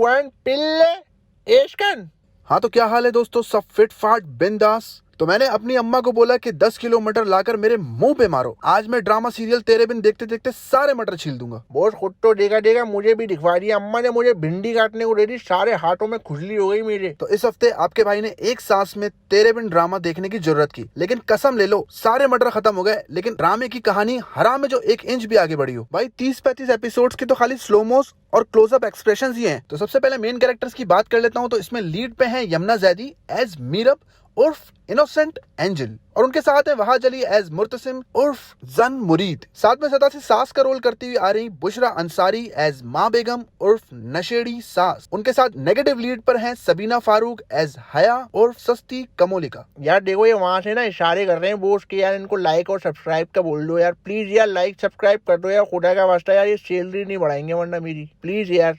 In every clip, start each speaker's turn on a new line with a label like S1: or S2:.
S1: One पिल्ले एशकन।
S2: हाँ तो क्या हाल है दोस्तों, सब फिट फाट बिंदास। तो मैंने अपनी अम्मा को बोला कि 10 किलो मटर लाकर मेरे मुंह पे मारो। आज मैं ड्रामा सीरियल तेरे बिन देखते देखते सारे मटर छील दूंगा।
S1: बॉस खुद तो देगा मुझे भी दिखवा दिया। अम्मा ने मुझे भिंडी काटने को दे दी, सारे हाथों में खुजली हो गई मेरे।
S2: तो इस हफ्ते आपके भाई ने एक सांस में तेरे बिन ड्रामा देखने की जरूरत की, लेकिन कसम ले लो सारे मटर खत्म हो गए, लेकिन ड्रामे की कहानी हराम में जो 1 इंच भी आगे बढ़ी हो। भाई 30-35 एपिसोड्स के तो खाली स्लोमोस और क्लोजअप एक्सप्रेशंस ही हैं। तो सबसे पहले मेन कैरेक्टर्स की बात कर लेता हूँ। तो इसमें लीड पे है यमुना जैदी एज मीरब उर्फ इनोसेंट एंजल, और उनके साथ है वहाज अली एज मुर्तसिम उर्फ जन मुरीद। साथ में सदा से सास का रोल करती हुई आ रही बुशरा अंसारी एज माँ बेगम उर्फ नशेड़ी सास। उनके साथ नेगेटिव लीड पर हैं सबीना फारूक एज हया उर्फ सस्ती कमोलिका।
S1: यार देखो ये वहां से ना इशारे कर रहे हैं बोस के, यार इनको लाइक और सब्सक्राइब का बोल दो यार, प्लीज यार लाइक सब्सक्राइब कर दो यार, खुदा का वास्ता यार, ये सैलरी नहीं बढ़ाएंगे वरना मेरी, प्लीज यार।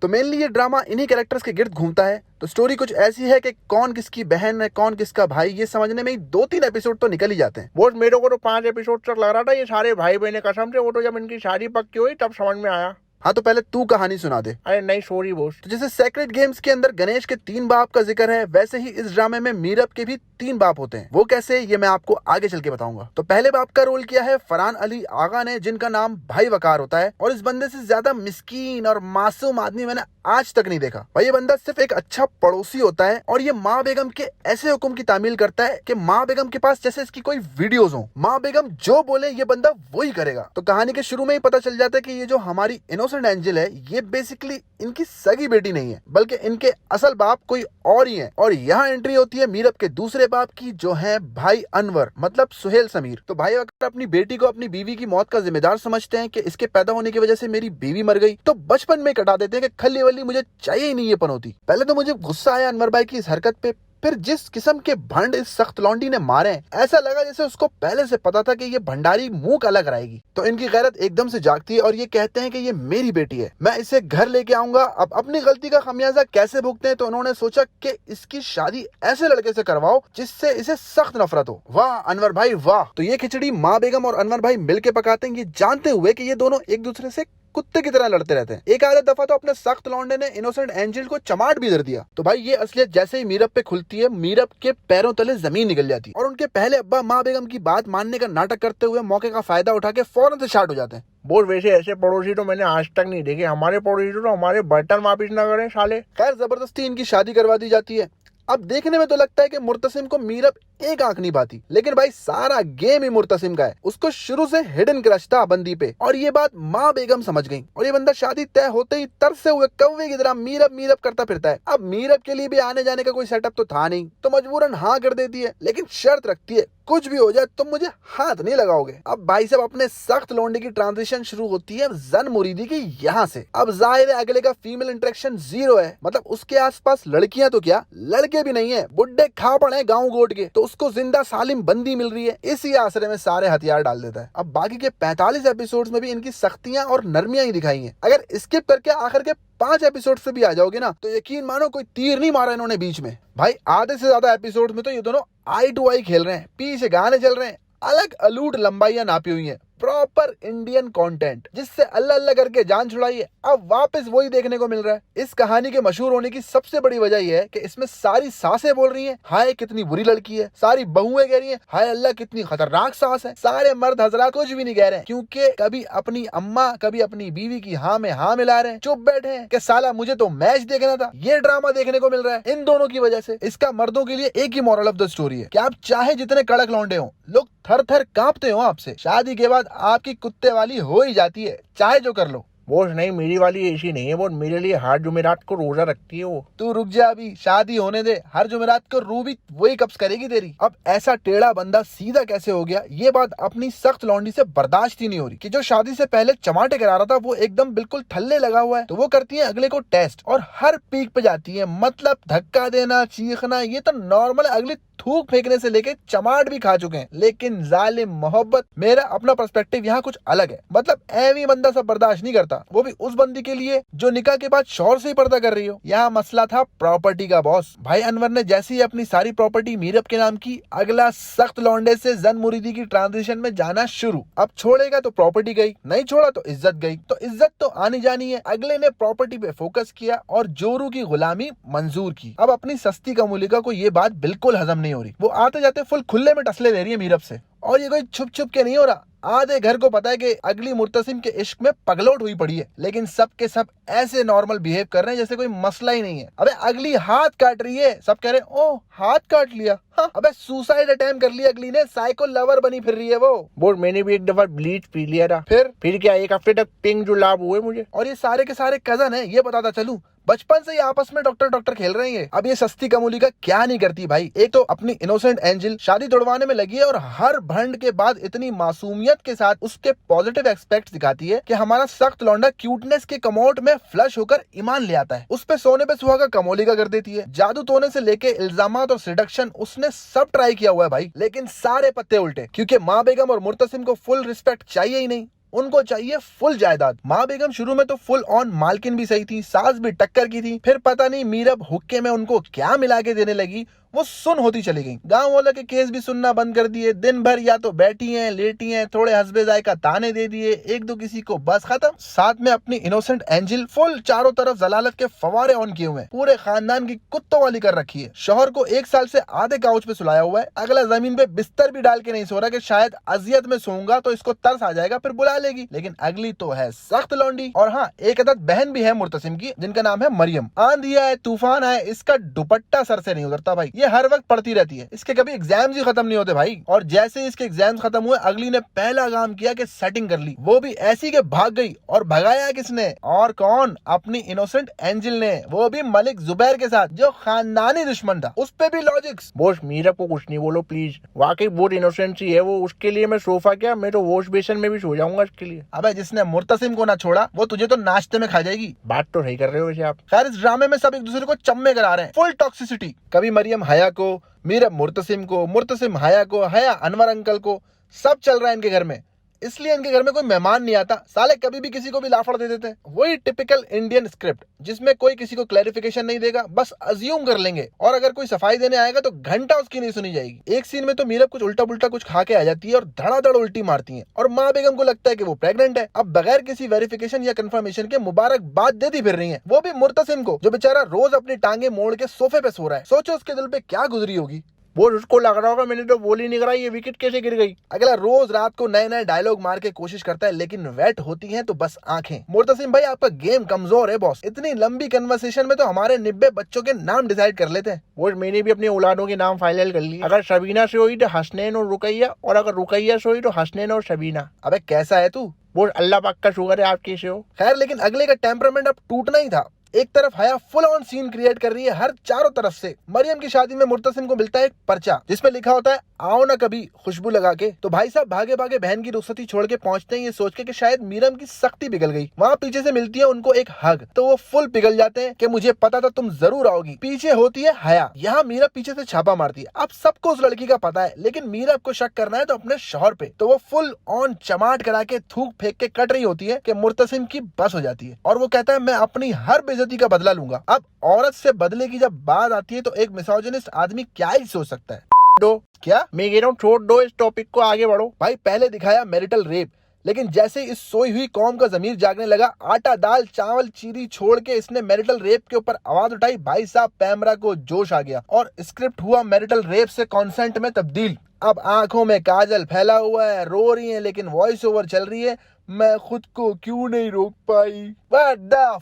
S2: तो मेनली ये ड्रामा इन्हीं कैरेक्टर्स के गिर्द घूमता है। तो स्टोरी कुछ ऐसी है कि कौन किसकी बहन है, कौन किसका भाई, ये समझने में ही 2-3 एपिसोड तो निकल ही जाते हैं।
S1: बोस मेरे को तो 5 एपिसोड तक लग रहा था ये सारे भाई बहन, कसम से। वो तो जब इनकी शादी पक्की हुई तब समझ में आया।
S2: हाँ तो पहले तू कहानी सुना दे।
S1: अरे नहीं सॉरी बोस।
S2: तो जैसे सेक्रेट गेम्स के अंदर गणेश के 3 बाप का जिक्र है, वैसे ही इस ड्रामे में मीरब के भी 3 बाप होते हैं। वो कैसे, ये मैं आपको आगे चल के बताऊंगा। तो पहले बाप का रोल किया है फरहान अली आगा ने, जिनका नाम भाई वकार होता है। और इस बंदे से ज्यादा मिस्कीन और मासूम आदमी मैंने आज तक नहीं देखा। भाई ये बंदा सिर्फ एक अच्छा पड़ोसी होता है और ये माँ बेगम के ऐसे हुक्म की तामील करता है कि माँ बेगम के पास जैसे इसकी कोई वीडियोस हो। माँ बेगम जो बोले ये बंदा वही करेगा। तो कहानी के शुरू में ही पता चल जाता है कि ये जो हमारी इनोसेंट एंजल है, ये बेसिकली इनकी सगी बेटी नहीं है, बल्कि इनके असल बाप कोई और ही है। और यहाँ एंट्री होती है मीरब के दूसरे बाप की, जो है भाई अनवर मतलब सुहेल समीर। तो भाई अगर अपनी बेटी को अपनी बीवी की मौत का जिम्मेदार समझते हैं कि इसके पैदा होने की वजह से मेरी बीवी मर गई, तो बचपन में कटा देते हैं कि खल्ली वल्ली मुझे चाहिए ही नहीं ये पनौती। पहले तो मुझे गुस्सा आया अनवर भाई की इस हरकत पे, फिर जिस किस्म के भंड इस सख्त लौंडी ने मारे, ऐसा लगा जैसे उसको पहले से पता था कि ये भंडारी मुंह काला कराएगी। तो इनकी गैरत एकदम से जागती है और ये कहते हैं कि ये मेरी बेटी है, मैं इसे घर लेके आऊंगा। अब अपनी गलती का खमियाजा कैसे भुगते हैं, तो उन्होंने सोचा कि इसकी शादी ऐसे लड़के से करवाओ जिससे इसे सख्त नफरत हो। वाह अनवर भाई वाह। तो ये खिचड़ी माँ बेगम और अनवर भाई मिलके पकाते हैं, ये जानते हुए कि ये दोनों एक दूसरे से कुत्ते की तरह लड़ते रहते हैं। एक आधा दफा तो अपने सख्त लौंडे ने इनोसेंट एंजल को चमाट भी दे दिया। तो भाई ये असलियत जैसे ही मीरब पे खुलती है, मीरब के पैरों तले जमीन निकल जाती है और उनके पहले अब्बा माँ बेगम की बात मानने का नाटक करते हुए मौके का फायदा उठा के फौरन से शार्ट हो जाते हैं।
S1: बोल वैसे ऐसे पड़ोसी तो मैंने आज तक नहीं देखे। हमारे पड़ोसी तो हमारे बर्तन वापिस ना करें साले।
S2: खैर जबरदस्ती इनकी शादी करवा दी जाती है। अब देखने में तो लगता है कि मुर्तसिम को मीरब एक आंख नहीं पाती, लेकिन भाई सारा गेम ही मुर्तसिम का है। उसको शुरू से हिडन क्रश था बंदी पे, और ये बात माँ बेगम समझ गई। और ये बंदा शादी तय होते ही तरसे हुए कौवे की तरह मीरब मीरब करता फिरता है। अब मीरब के लिए भी आने जाने का कोई सेटअप तो था नहीं, तो मजबूरन हाँ कर देती है, लेकिन शर्त रखती है कुछ भी हो जाए तुम मुझे हाथ नहीं लगाओगे। अब भाई साहब अपने सख्त लौंडे की ट्रांजिशन शुरू होती है जन मुरीदी की यहाँ से। अब जाहिर है अगले का फीमेल इंटरेक्शन 0 है, मतलब उसके आसपास लड़कियां तो क्या लड़के भी नहीं है, बुड्ढे खा पड़े गाँव गोट के। तो उसको जिंदा सालिम बंदी मिल रही है, इसी आसरे में सारे हथियार डाल देता है। अब बाकी के 45 एपिसोड्स में भी इनकी सख्तियां और नरमियां ही दिखाई हैं। अगर स्किप करके आखिर के 5 एपिसोड से भी आ जाओगे ना, तो यकीन मानो कोई तीर नहीं मारा इन्होंने बीच में। भाई आधे से ज्यादा एपिसोड में तो ये दोनों आई टू आई खेल रहे हैं, पीछे गाने चल रहे हैं, अलग अलूट लंबाइयां नापी हुई हैं। प्रॉपर इंडियन कंटेंट जिससे अल्लाह अल्लाह करके जान छुड़ाई है, अब वापस वही देखने को मिल रहा है। इस कहानी के मशहूर होने की सबसे बड़ी वजह यह है कि इसमें सारी सासें बोल रही हैं हाय कितनी बुरी लड़की है, सारी बहुएं कह रही हैं हाय अल्लाह कितनी खतरनाक सास है, सारे मर्द हजरात कुछ भी नहीं कह रहे हैं, क्योंकि कभी अपनी अम्मा कभी अपनी बीवी की हाँ में हाँ मिला रहे हैं, चुप बैठे हैं कि साला मुझे तो मैच देखना था। ये ड्रामा देखने को मिल रहा है इन दोनों की वजह से। इसका मर्दों के लिए एक ही मॉरल ऑफ द स्टोरी है कि आप चाहे जितने कड़क लौंडे हो, लोग थर थर कांपते हो आपसे, शादी के बाद आपकी कुत्ते वाली हो ही जाती है, चाहे जो कर लो।
S1: बोस नहीं मेरी वाली ऐसी नहीं है, वो मेरे लिए हर जुमेरात को रोजा रखती है वो।
S2: तू रुक जा, अभी शादी होने दे, हर जुमेरात को रू भी वही कब्ज करेगी तेरी। अब ऐसा टेढ़ा बंदा सीधा कैसे हो गया, ये बात अपनी सख्त लौंडी से बर्दाश्त ही नहीं हो रही कि जो शादी से पहले चमाटे करा रहा था वो एकदम बिल्कुल थल्ले लगा हुआ है। तो वो करती है अगले को टेस्ट और हर पीक पे जाती है, मतलब धक्का देना चीखना ये तो नॉर्मल है, अगली थूक फेंकने से लेके चमाट भी खा चुके हैं। लेकिन जालिम मोहब्बत, मेरा अपना पर्सपेक्टिव यहाँ कुछ अलग है। मतलब एवी बंदा सब बर्दाश्त नहीं करता, वो भी उस बंदी के लिए जो निकाह के बाद शौहर से ही पर्दा कर रही हो। यहाँ मसला था प्रॉपर्टी का बॉस। भाई अनवर ने जैसे ही अपनी सारी प्रॉपर्टी मीरब के नाम की, अगला सख्त लौंडे से जन मुरीदी की ट्रांजिशन में जाना शुरू। अब छोड़ेगा तो प्रॉपर्टी गई, नहीं छोड़ा तो इज्जत गई। तो इज्जत तो आनी जानी है। अगले ने प्रॉपर्टी पे फोकस किया और जोरू की गुलामी मंजूर की। अब अपनी सस्ती कमूलिका को ये बात बिल्कुल हजम नहीं हो रही। वो आते जाते फुल खुले में टसले ले रही है मीरब से, और ये कोई छुप छुप के नहीं हो रहा। आधे घर को पता है कि अगली मुर्तसिम के इश्क में पगलोट हुई पड़ी है, लेकिन सब के सब ऐसे नॉर्मल बिहेव कर रहे हैं जैसे कोई मसला ही नहीं है। अबे अगली हाथ काट रही है, सब कह रहे हैं ओ हाथ काट लिया। हाँ, अबे सुसाइड अटेम्प्ट कर लिया अगली ने, साइको लवर बनी फिर रही है वो।
S1: मैंने भी एक दफा ब्लीच पी लिया था। फिर क्या, एक हफ्ते तक पिंक जुलाब हुए मुझे।
S2: और ये सारे के सारे कजन है, ये बताता चलूं। बचपन से ही आपस में डॉक्टर खेल रहे हैं। अब ये सस्ती कमूलिका क्या नहीं करती भाई। एक तो अपनी इनोसेंट एंजल शादी तोड़वाने में लगी है, और हर भंड के बाद इतनी मासूमियत के साथ उसके पॉजिटिव एस्पेक्ट्स दिखाती है कि हमारा सख्त लौंडा क्यूटनेस के कमोट में फ्लश होकर ईमान ले आता है। उस पे सोने पे सुहागा कमोलिका कर देती है। जादू टोने से लेके इल्जामात और सिडक्शन उसने सब ट्राई किया हुआ है भाई, लेकिन सारे पत्ते उल्टे। क्योंकि माँ बेगम और मुर्तसिम को फुल रिस्पेक्ट चाहिए ही नहीं, उनको चाहिए फुल जायदाद। माँ बेगम शुरू में तो फुल ऑन मालकिन भी सही थी, सास भी टक्कर की थी। फिर पता नहीं मीरब हुक्के में उनको क्या मिला के देने लगी, वो सुन होती चली गई। गांव वालों के केस भी सुनना बंद कर दिए। दिन भर या तो बैठी हैं, लेटी हैं, थोड़े हस्बे जायका ताने दे दिए, एक दो किसी को, बस खत्म। साथ में अपनी इनोसेंट एंजल फुल चारों तरफ जलालत के फवारे ऑन किए हुए हैं। पूरे खानदान की कुत्तों वाली कर रखी है। शौहर को 1 साल से आधे काउच पे सुलाया हुआ है। अगला जमीन पे बिस्तर भी डाल के नहीं सो रहा कि शायद अजियत में सोऊंगा तो इसको तरस आ जाएगा, फिर बुला लेगी। लेकिन अगली तो है सख्त लौंडी। और हाँ, एक अदद बहन भी है मुर्तसिम की, जिनका नाम है मरियम। आंधी आए तूफान आए, इसका दुपट्टा सर से नहीं उतरता भाई। ये हर वक्त पढ़ती रहती है, इसके कभी एग्जाम्स ही खत्म नहीं होते भाई। और जैसे ही इसके एग्जाम्स खत्म हुए, अगली ने पहला काम किया कि सेटिंग कर ली, वो भी ऐसी के भाग गई। और भगाया किसने और कौन? अपनी इनोसेंट एंजल ने, वो भी मलिक जुबैर के साथ, जो खानदानी दुश्मन था। उस पे भी लॉजिक्स।
S1: बॉस मीरब को कुछ नहीं बोलो प्लीज, वाकई बहुत इनोसेंट सी है वो। उसके लिए मैं सोफा क्या, मैं तो वॉश बेसिन में भी सो जाऊंगा उसके लिए।
S2: अबे जिसने मुर्तसिम को ना छोड़ा, वो तुझे तो नाश्ते में खा जाएगी।
S1: बात तो सही कर रहे हो वैसे आप।
S2: खैर, इस ड्रामे में सब एक दूसरे को चम्मे करा रहे हैं, फुल टॉक्सिसिटी। कभी मरियम हया को, मीरब मुर्तसिम को, मुर्तसिम हया को, हया अनवर अंकल को, सब चल रहा है इनके घर में। इसलिए इनके घर में कोई मेहमान नहीं आता, साले कभी भी किसी को भी लाफड़ दे देते हैं। वही टिपिकल इंडियन स्क्रिप्ट, जिसमें कोई किसी को क्लैरिफिकेशन नहीं देगा, बस अज्यूम कर लेंगे। और अगर कोई सफाई देने आएगा तो घंटा उसकी नहीं सुनी जाएगी। एक सीन में तो मीरब कुछ उल्टा पुल्टा कुछ खा के आ जाती है और धड़ाधड़ उल्टी मारती है, और माँ बेगम को लगता है कि वो प्रेग्नेंट है। अब बगैर किसी वेरिफिकेशन या कंफर्मेशन के मुबारकबाद देती फिर रही है, वो भी मुर्तसिम को, जो बेचारा रोज अपनी टांगे मोड़ के सोफे पे सो रहा है। सोचो उसके दिल पे क्या गुजरी होगी।
S1: वो उसको लग रहा होगा मैंने तो बॉल ही नहीं कराई, ये विकेट कैसे गिर गई।
S2: अगला रोज रात को नए नए डायलॉग मार के कोशिश करता है, लेकिन वेट होती हैं तो बस आंखें। मुर्तसिम भाई, आपका गेम कमजोर है बॉस। इतनी लंबी कन्वर्सेशन में तो हमारे 90 बच्चों के नाम डिसाइड कर लेते हैं।
S1: वो मैंने भी अपने औलादों के नाम फाइनल कर लिए। अगर शबीना से हुई तो हसनैन और रुकैया, और अगर रुकैया से हुई तो हसनैन और शबीना।
S2: अबे कैसा है तू?
S1: वो अल्लाह पाक का शुक्र है आप कैसे हो।
S2: खैर, लेकिन अगले का टेम्परामेंट अब टूटना ही था। एक तरफ हया फुल ऑन सीन क्रिएट कर रही है हर चारों तरफ से। मरियम की शादी में मुर्तसिम को मिलता है एक पर्चा, जिसमें लिखा होता है आओ ना कभी खुशबू लगा के। तो भाई साहब भागे भागे बहन की रुखसती छोड़ के पहुंचते हैं, ये सोच के कि शायद मीरम की सख्ती पिघल गई। वहाँ पीछे से मिलती है उनको एक हग, तो वो फुल पिघल जाते हैं कि मुझे पता था तुम जरूर आओगी। पीछे होती है हया, यहाँ मीरब पीछे से छापा मारती है। अब सबको उस लड़की का पता है, लेकिन मीरब को शक करना है तो अपने शौहर पे। तो वो फुल ऑन चमाट करा के थूक फेंक के कट रही होती है कि मुर्तसिम की बस हो जाती है, और वो कहता है मैं अपनी हर बेइज्जती का बदला लूंगा। अब औरत से बदले की जब बात आती है तो एक मिसोजिनिस्ट आदमी क्या ही सोच सकता है।
S1: दो
S2: क्या
S1: मैं कह रहा हूँ, छोड़ दो इस टॉपिक को, आगे बढ़ो।
S2: भाई, पहले दिखाया मैरिटल रेप, लेकिन जैसे इस सोई हुई कौम का जमीर जागने लगा, आटा दाल चावल चीरी छोड़ के इसने मैरिटल रेप के ऊपर आवाज उठाई। भाई साहब पैमरा को जोश आ गया और स्क्रिप्ट हुआ मैरिटल रेप से कॉन्सेंट में तब्दील। अब आंखों में काजल फैला हुआ है, रो रही है, लेकिन वॉइस ओवर चल रही है, मैं खुद को क्यों नहीं रोक पाई। What the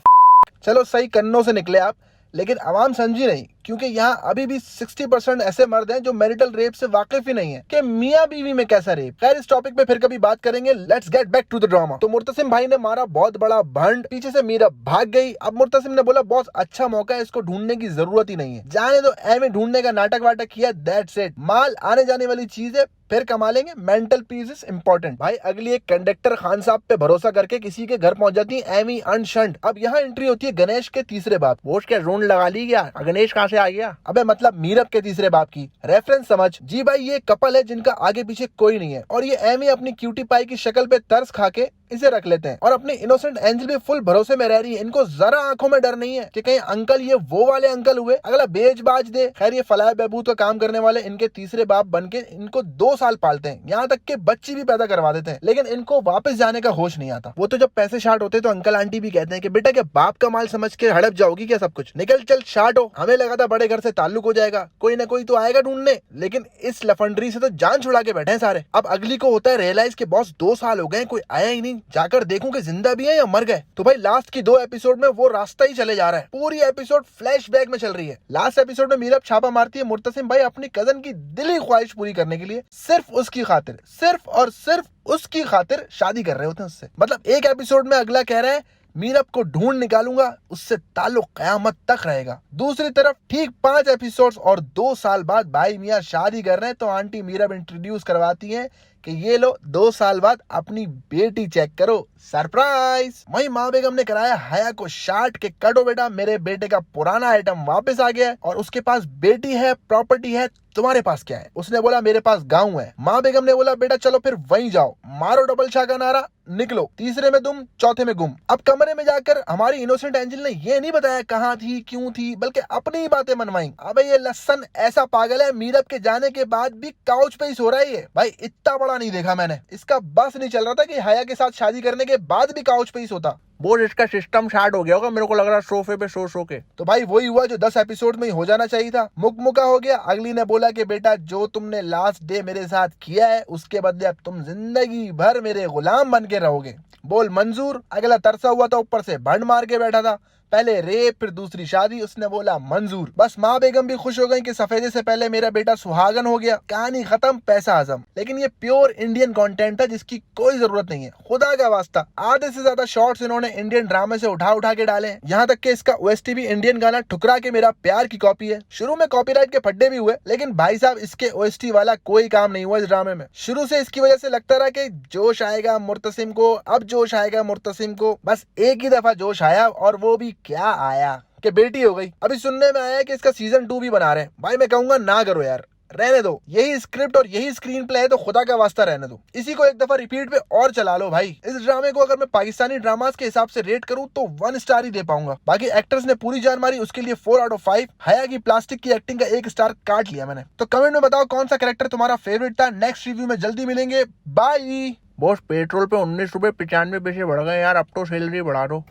S2: चलो सही कन्नों से निकले आप, लेकिन आवाम समझी नहीं, क्योंकि यहाँ अभी भी 60% ऐसे मर्द हैं जो मैरिटल रेप से वाकिफ ही नहीं है कि मियाँ बीवी में कैसा रेप। खैर, इस टॉपिक पे फिर कभी बात करेंगे। Let's get back to the drama. तो मुर्तसिम भाई ने मारा बहुत बड़ा भंड, पीछे से मीरब भाग गई। अब मुर्तसिम ने बोला बॉस अच्छा मौका है, इसको ढूंढने की जरूरत ही नहीं है, जाने दो। एवं ढूंढने का नाटक वाटक किया, दैट्स इट। माल आने जाने वाली चीज है, फिर कमा लेंगे। Mental peace is important. भाई अगली एक कंडक्टर खान साहब पे भरोसा करके किसी के घर पहुंच जाती है एवी अनशंट। अब यहाँ एंट्री होती है गणेश के तीसरे बाप।
S1: वो क्या जोन लगा ली क्या? गणेश कहाँ से आ गया?
S2: अबे मतलब मीरब के तीसरे बाप की रेफरेंस समझ। जी भाई ये कपल है जिनका आगे पीछे कोई नहीं है और ये एमी अपनी क्यूटी पाई की शक्ल पे तरस खा के इसे रख लेते हैं और अपनी इनोसेंट एंजल भी फुल भरोसे में रह रही है। इनको जरा आंखों में डर नहीं है कि कहीं अंकल ये वो वाले अंकल हुए अगला बेच बाज दे। खैर ये फलाह बहबूद का काम करने वाले इनके तीसरे बाप बनके इनको 2 साल पालते हैं, यहाँ तक के बच्ची भी पैदा करवा देते हैं, लेकिन इनको वापस जाने का होश नहीं आता। वो तो जब पैसे शार्ट होते तो अंकल आंटी भी कहते हैं कि बेटा क्या बाप का माल समझ के हड़प जाओगी क्या सब कुछ, निकल चल शार्ट हो। हमें लगा था बड़े घर से ताल्लुक हो जाएगा, कोई ना कोई तो आएगा ढूंढने, लेकिन इस लफंडरी से तो जान छुड़ा के बैठे हैं सारे। अब अगली को होता है रियलाइज कि बॉस 2 साल हो गए कोई आया ही नहीं, जाकर देखूं कि जिंदा भी है या मर गए। तो भाई लास्ट की 2 एपिसोड में वो रास्ता ही चले जा रहा है। पूरी एपिसोड फ्लैशबैक में चल रही है। लास्ट एपिसोड में मीरब छापा मारती है मुर्तसिम भाई अपनी कजन की दिली ख्वाहिश पूरी करने के लिए, सिर्फ उसकी खातिर, सिर्फ और सिर्फ उसकी खातिर शादी कर रहे होते हैं उससे। मतलब एक एपिसोड में अगला कह रहा है मीरब को ढूंढ निकालूंगा, उससे ताल्लुक कयामत तक रहेगा। दूसरी तरफ ठीक 5 एपिसोड्स और 2 साल बाद भाई मियां शादी कर रहे हैं तो आंटी मीरब इंट्रोड्यूस करवाती हैं कि ये लो 2 साल बाद अपनी बेटी चेक करो, सरप्राइज। वहीं माँ बेगम ने कराया हया को शार्ट के कटो बेटा मेरे बेटे का पुराना आइटम वापस आ गया है और उसके पास बेटी है, प्रॉपर्टी है, तुम्हारे पास क्या है? उसने बोला मेरे पास गाँव है। माँ बेगम ने बोला बेटा चलो फिर वहीं जाओ, मारो डबल छा का नारा, निकलो, तीसरे में दुम चौथे में गुम। अब कमरे में जाकर हमारी इनोसेंट एंजल ने ये नहीं बताया कहाँ थी क्यों थी, बल्कि अपनी ही बातें मनवाई। अबे ये लसन ऐसा पागल है मीरब के जाने के बाद भी काउच पे ही सो रहा है। भाई इतना बड़ा नहीं देखा मैंने, इसका बस नहीं चल रहा था कि हया के साथ शादी करने के बाद भी काउच पे ही सोता।
S1: बोस इसका सिस्टम शार्ट हो गया होगा, मेरे को लग रहा है सोफे पे सो के।
S2: तो भाई वही हुआ जो 10 एपिसोड में ही हो जाना चाहिए था, मुक्का हो गया। अगली ने बोला कि बेटा जो तुमने लास्ट डे मेरे साथ किया है उसके बदले अब तुम जिंदगी भर मेरे गुलाम बन के रहोगे। बोल मंजूर। अगला तरसा हुआ था, ऊपर से भंड मार के बैठा था, पहले रेप फिर दूसरी शादी, उसने बोला मंजूर। बस माँ बेगम भी खुश हो गई कि सफेदे से पहले मेरा बेटा सुहागन हो गया, कहानी खत्म, पैसा हजम। लेकिन ये प्योर इंडियन कंटेंट था जिसकी कोई जरूरत नहीं है, खुदा का वास्ता। आधे से ज्यादा शॉर्ट्स इन्होंने इंडियन ड्रामे से उठा के डाले हैं, यहाँ तक कि इसका ओएसटी भी इंडियन गाना ठुकरा के मेरा प्यार की कॉपी है। शुरू में कॉपीराइट के फड्डे भी हुए, लेकिन भाई साहब इसके ओएसटी वाला कोई काम नहीं हुआ इस ड्रामे में। शुरू से इसकी वजह से लगता रहा कि जोश आएगा मुर्तसिम को, अब जोश आएगा मुर्तसिम को। बस एक ही दफा जोश आया और वो भी क्या आया कि बेटी हो गई। अभी सुनने में आया कि इसका सीजन 2 भी बना रहे हैं। भाई मैं कहूंगा ना करो यार, रहने दो। यही स्क्रिप्ट और यही स्क्रीन प्ले है तो खुदा का वास्ता रहने दो, इसी को एक दफा रिपीट पे और चला लो भाई। इस ड्रामे को अगर मैं पाकिस्तानी ड्रामास के हिसाब से रेट करूं तो 1 स्टार ही दे पाऊंगा। बाकी एक्टर्स ने पूरी जान मारी, उसके लिए 4 आउट ऑफ 5। हया की प्लास्टिक की एक्टिंग का 1 स्टार काट लिया मैंने। तो कमेंट में बताओ कौन सा कैरेक्टर तुम्हारा फेवरेट था। नेक्स्ट रिव्यू में जल्दी मिलेंगे, बाय।
S1: बॉस पेट्रोल पे 19 रुपए 95 पैसे बढ़ गए यार, अब तो सैलरी बढ़ा दो।